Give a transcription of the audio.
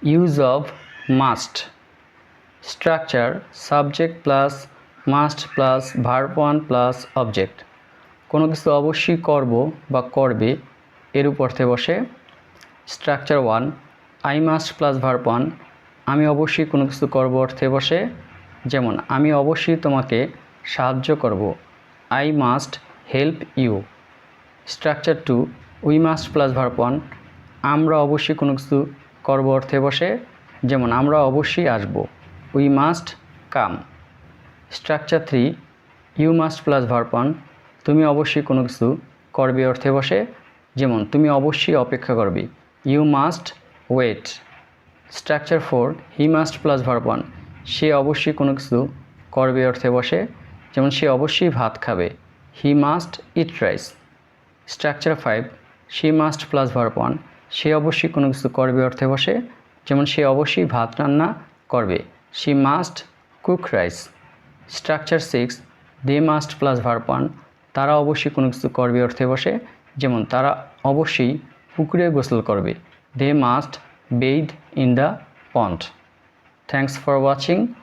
Use of must. Structure subject plus must plus verb 1 plus object. কোনো কিছু অবশ্যই করব বা করবে এর উপরে বসে structure 1 I must plus verb 1 আমি অবশ্যই কোনো কিছু করব অর্থে বসে যেমন আমি অবশ্যই তোমাকে সাহায্য করব I must help you. Structure 2 we must plus verb 1 আমরা অবশ্যই কোনো কিছু করব অর্থে বসে যেমন আমরা অবশ্যই আসব we must come. Structure 3 you must plus verb 1 তুমি অবশ্যই কোনো কিছু করবে অর্থে বসে যেমন তুমি অবশ্যই অপেক্ষা করবে you must wait. Structure 4 he must plus verb 1 সে অবশ্যই কোনো কিছু করবে অর্থে বসে যেমন সে অবশ্যই ভাত খাবে he must eat rice. Structure 5 she must plus verb 1 সে অবশ্যই কোনো কিছু করবে অর্থে বসে যেমন সে অবশ্যই ভাত রান্না করবে she must cook rice. Structure 6 they must plus verb 1 তারা অবশ্যই কোনো কিছু করবে অর্থে বসে যেমন তারা অবশ্যই পুকুরে গোসল করবে they must bathe in the pond. Thanks for watching.